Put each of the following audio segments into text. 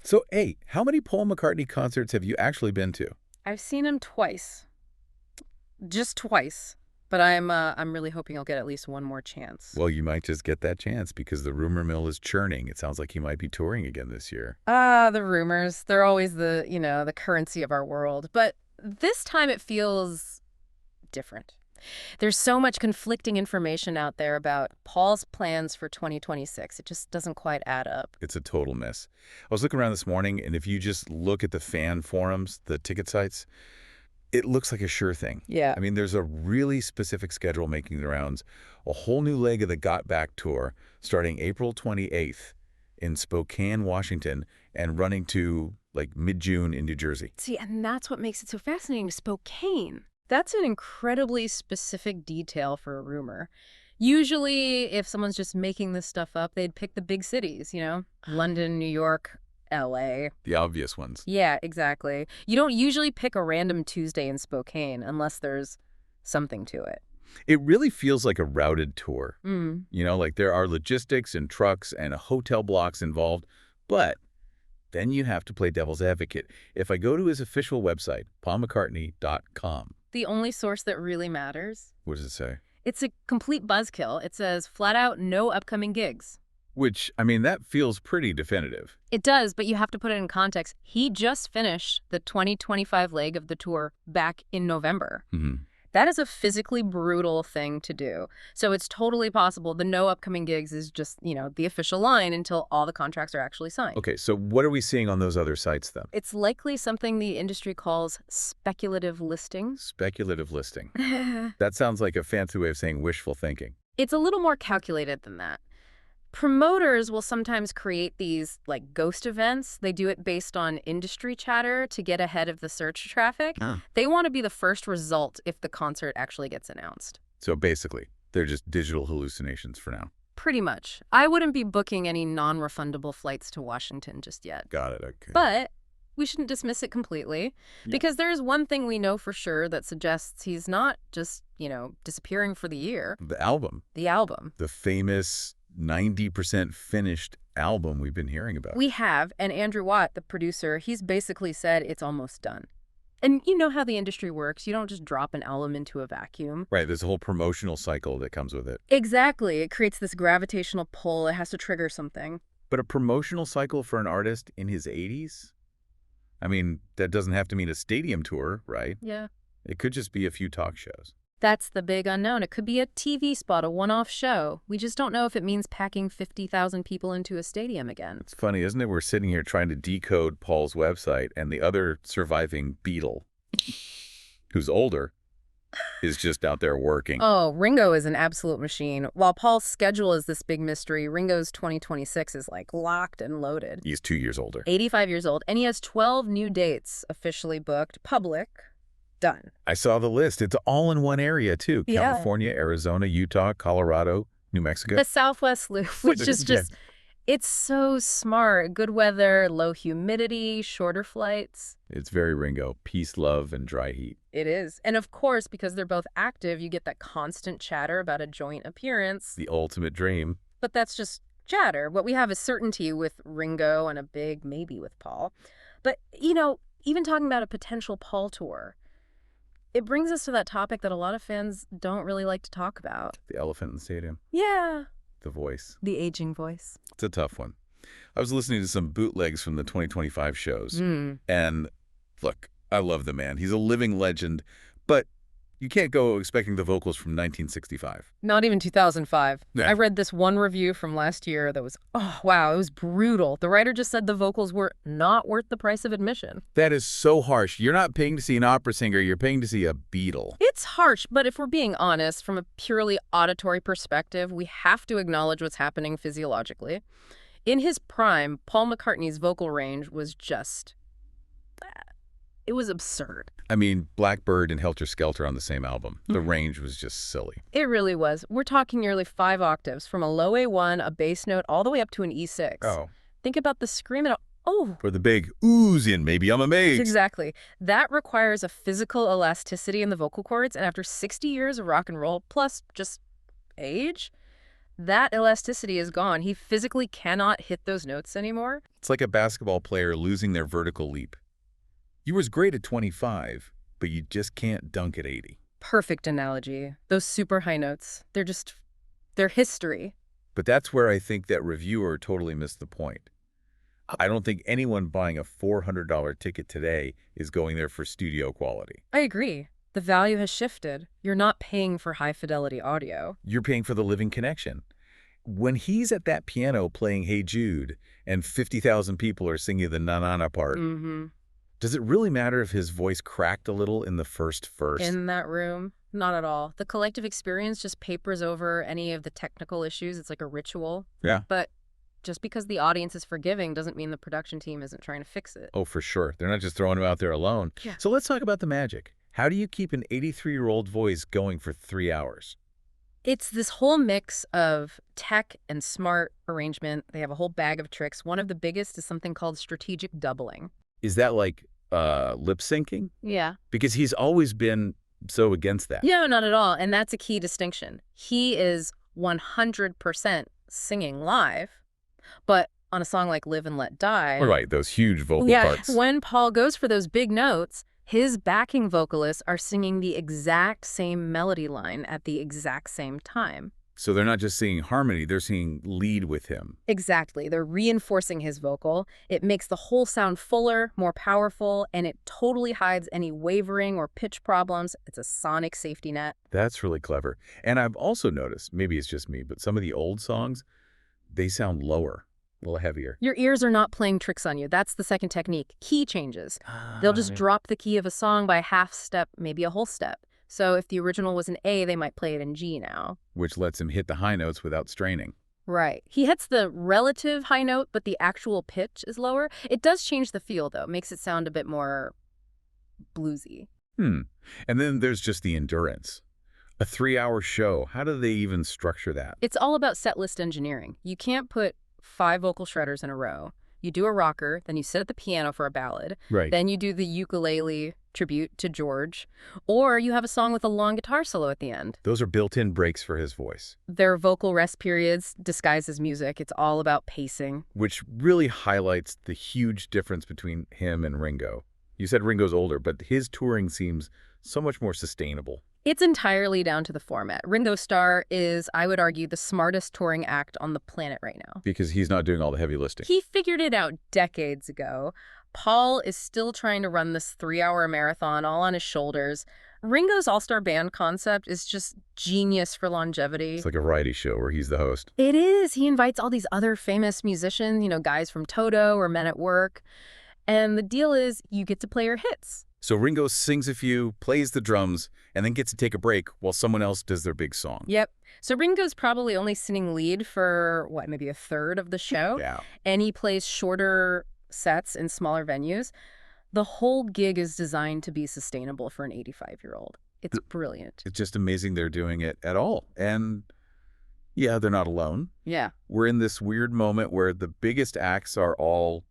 So, hey, how many Paul McCartney concerts have you actually been to? I've seen him twice. Just twice. But I'm really hoping I'll get at least one more chance. Well, you might just get that chance because the rumor mill is churning. It sounds like he might be touring again this year. Ah, the rumors. They're always the currency of our world. But this time it feels different. There's so much conflicting information out there about Paul's plans for 2026. It just doesn't quite add up. It's a total mess. I was looking around this morning, and if you just look at the fan forums, the ticket sites, it looks like a sure thing. Yeah. I mean, there's a really specific schedule making the rounds. A whole new leg of the Got Back tour starting April 28th in Spokane, Washington, and running to like mid-June in New Jersey. See, and that's what makes it so fascinating. Spokane. That's an incredibly specific detail for a rumor. Usually, if someone's just making this stuff up, they'd pick the big cities. London, New York, LA. The obvious ones. Yeah, exactly. You don't usually pick a random Tuesday in Spokane unless there's something to it. It really feels like a routed tour. Mm. Like there are logistics and trucks and hotel blocks involved, but then you have to play devil's advocate. If I go to his official website, paulmccartney.com, The only source that really matters? what does it say? It's a complete buzzkill. It says, flat out, no upcoming gigs. Which, I mean, that feels pretty definitive. It does, but you have to put it in context. He just finished the 2025 leg of the tour back in November. Mm-hmm. That is a physically brutal thing to do. So it's totally possible the no upcoming gigs is just, the official line until all the contracts are actually signed. Okay, so what are we seeing on those other sites then? It's likely something the industry calls speculative listings. Speculative listing. That sounds like a fancy way of saying wishful thinking. It's a little more calculated than that. Promoters will sometimes create these, like, ghost events. They do it based on industry chatter to get ahead of the search traffic. They want to be the first result if the concert actually gets announced. So basically, they're just digital hallucinations for now. Pretty much. I wouldn't be booking any non-refundable flights to Washington just yet. Got it, okay. But we shouldn't dismiss it completely, because there is one thing we know for sure that suggests he's not just, disappearing for the year. The album. The album. The famous 90% finished album we've been hearing about. We have, and Andrew Watt, the producer, he's basically said it's almost done. And you know how the industry works. You don't just drop an album into a vacuum. Right, there's a whole promotional cycle that comes with it. Exactly. It creates this gravitational pull. It has to trigger something. But a promotional cycle for an artist in his 80s? I mean, that doesn't have to mean a stadium tour, right? Yeah. It could just be a few talk shows. That's the big unknown. It could be a TV spot, a one-off show. We just don't know if it means packing 50,000 people into a stadium again. It's funny, isn't it? We're sitting here trying to decode Paul's website, and the other surviving Beatle, who's older, is just out there working. Oh, Ringo is an absolute machine. While Paul's schedule is this big mystery, Ringo's 2026 is like locked and loaded. He's 2 years older. 85 years old, and he has 12 new dates officially booked, public. Done. I saw the list. It's all in one area, too. Yeah. California, Arizona, Utah, Colorado, New Mexico. The Southwest Loop, which is just, it's so smart. Good weather, low humidity, shorter flights. It's very Ringo. Peace, love, and dry heat. It is. And of course, because they're both active, you get that constant chatter about a joint appearance. The ultimate dream. But that's just chatter. What we have is certainty with Ringo and a big maybe with Paul. But, even talking about a potential Paul tour, it brings us to that topic that a lot of fans don't really like to talk about. The elephant in the stadium. Yeah. The voice. The aging voice. It's a tough one. I was listening to some bootlegs from the 2025 shows. And look, I love the man. He's a living legend. But you can't go expecting the vocals from 1965. Not even 2005. Yeah. I read this one review from last year that was, oh, wow, it was brutal. The writer just said the vocals were not worth the price of admission. That is so harsh. You're not paying to see an opera singer. You're paying to see a Beatle. It's harsh, but if we're being honest, from a purely auditory perspective, we have to acknowledge what's happening physiologically. In his prime, Paul McCartney's vocal range was just... it was absurd. I mean, Blackbird and Helter Skelter on the same album. The range was just silly. It really was. We're talking nearly 5 octaves, from a low A1, a bass note, all the way up to an E6. Oh. Think about the scream and oh. Or the big oohs in Maybe I'm Amazed. Exactly. That requires a physical elasticity in the vocal cords, and after 60 years of rock and roll, plus just age, That elasticity is gone. He physically cannot hit those notes anymore. It's like a basketball player losing their vertical leap. You was great at 25, but you just can't dunk at 80. Perfect analogy. Those super high notes, they're history. But that's where I think that reviewer totally missed the point. I don't think anyone buying a $400 ticket today is going there for studio quality. I agree. The value has shifted. You're not paying for high-fidelity audio. You're paying for the living connection. When he's at that piano playing Hey Jude and 50,000 people are singing the na-na-na part, does it really matter if his voice cracked a little in the first verse? In that room, not at all. The collective experience just papers over any of the technical issues. It's like a ritual. Yeah. But just because the audience is forgiving doesn't mean the production team isn't trying to fix it. Oh, for sure. They're not just throwing him out there alone. Yeah. So let's talk about the magic. How do you keep an 83-year-old voice going for 3 hours? It's this whole mix of tech and smart arrangement. They have a whole bag of tricks. One of the biggest is something called strategic doubling. Is that like lip syncing? Yeah. Because he's always been so against that. No, not at all. And that's a key distinction. He is 100% singing live, but on a song like Live and Let Die. Right, those huge vocal parts. When Paul goes for those big notes, his backing vocalists are singing the exact same melody line at the exact same time. So they're not just singing harmony, they're singing lead with him. Exactly. They're reinforcing his vocal. It makes the whole sound fuller, more powerful, and it totally hides any wavering or pitch problems. It's a sonic safety net. That's really clever. And I've also noticed, maybe it's just me, but some of the old songs, they sound lower, a little heavier. Your ears are not playing tricks on you. That's the second technique. Key changes. They'll just drop the key of a song by a half step, maybe a whole step. So if the original was an A, they might play it in G now. Which lets him hit the high notes without straining. Right. He hits the relative high note, but the actual pitch is lower. It does change the feel, though. It makes it sound a bit more bluesy. And then there's just the endurance. A 3-hour show, how do they even structure that? It's all about set list engineering. You can't put 5 vocal shredders in a row. You do a rocker, then you sit at the piano for a ballad. Right. Then you do the ukulele tribute to George. Or you have a song with a long guitar solo at the end. Those are built-in breaks for his voice. Their vocal rest periods disguised as music. It's all about pacing. Which really highlights the huge difference between him and Ringo. You said Ringo's older, but his touring seems so much more sustainable. It's entirely down to the format. Ringo Starr is, I would argue, the smartest touring act on the planet right now. Because he's not doing all the heavy lifting. He figured it out decades ago. Paul is still trying to run this 3-hour marathon all on his shoulders. Ringo's all-star band concept is just genius for longevity. It's like a variety show where he's the host. It is. He invites all these other famous musicians, guys from Toto or Men at Work. And the deal is you get to play your hits. So Ringo sings a few, plays the drums, and then gets to take a break while someone else does their big song. Yep. So Ringo's probably only singing lead for, maybe a third of the show? Yeah. And he plays shorter sets in smaller venues. The whole gig is designed to be sustainable for an 85-year-old. It's brilliant. It's just amazing they're doing it at all. And yeah, they're not alone. Yeah. We're in this weird moment where the biggest acts are all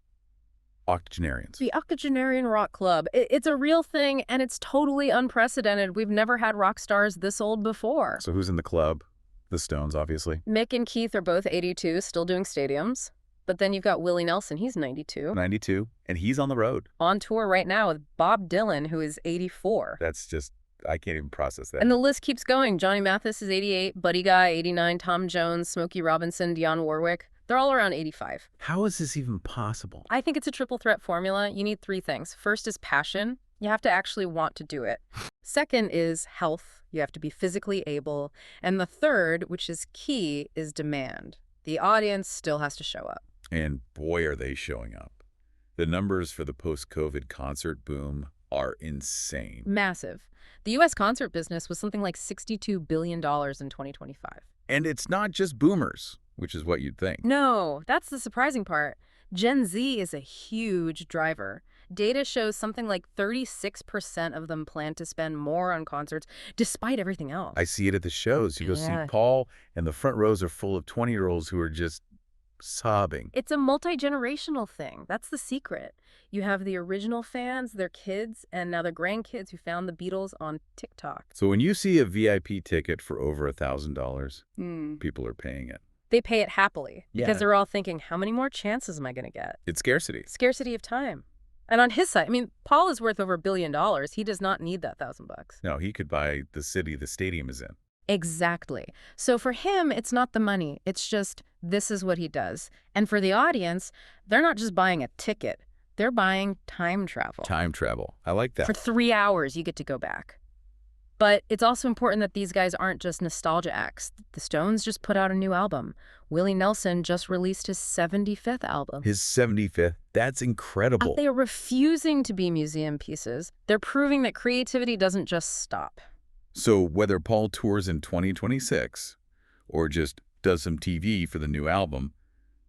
octogenarians. The octogenarian rock club. It's a real thing, and it's totally unprecedented. We've never had rock stars this old before. So who's in the club? The Stones, obviously. Mick and Keith are both 82, still doing stadiums. But then you've got Willie Nelson. He's 92. 92. And he's on the road. On tour right now with Bob Dylan, who is 84. That's just, I can't even process that. And the list keeps going. Johnny Mathis is 88, Buddy Guy, 89, Tom Jones, Smokey Robinson, Dionne Warwick. They're all around 85. How is this even possible? I think it's a triple threat formula. You need 3 things. First is passion. You have to actually want to do it. Second is health. You have to be physically able. And the third, which is key, is demand. The audience still has to show up. And boy, are they showing up. The numbers for the post-COVID concert boom are insane. Massive. The U.S. concert business was something like $62 billion in 2025. And it's not just boomers, which is what you'd think. No, that's the surprising part. Gen Z is a huge driver. Data shows something like 36% of them plan to spend more on concerts, despite everything else. I see it at the shows. You go see Paul, and the front rows are full of 20-year-olds who are just sobbing. It's a multi-generational thing. That's the secret. You have the original fans, their kids, and now their grandkids who found the Beatles on TikTok. So when you see a VIP ticket for over $1,000, Hmm. people are paying it. They pay it happily Yeah. because they're all thinking, how many more chances am I going to get? It's scarcity. Scarcity of time. And on his side, I mean, Paul is worth over $1 billion. He does not need that $1,000. No, he could buy the city the stadium is in. Exactly. So for him, it's not the money. It's just, this is what he does. And for the audience, they're not just buying a ticket. They're buying time travel. Time travel. I like that. For 3 hours, you get to go back. But it's also important that these guys aren't just nostalgia acts. The Stones just put out a new album. Willie Nelson just released his 75th album. His 75th. That's incredible. They are refusing to be museum pieces. They're proving that creativity doesn't just stop. So whether Paul tours in 2026 or just does some TV for the new album,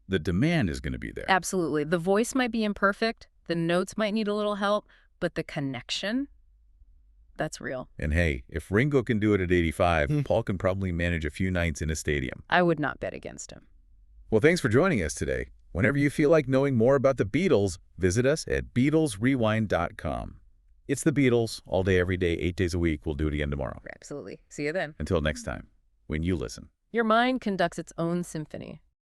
the demand is going to be there. Absolutely. The voice might be imperfect. The notes might need a little help. But the connection, that's real. And hey, if Ringo can do it at 85, Paul can probably manage a few nights in a stadium. I would not bet against him. Well, thanks for joining us today. Whenever you feel like knowing more about the Beatles, visit us at BeatlesRewind.com. It's the Beatles, all day, every day, 8 days a week. We'll do it again tomorrow. Absolutely. See you then. Until next time, when you listen. Your mind conducts its own symphony.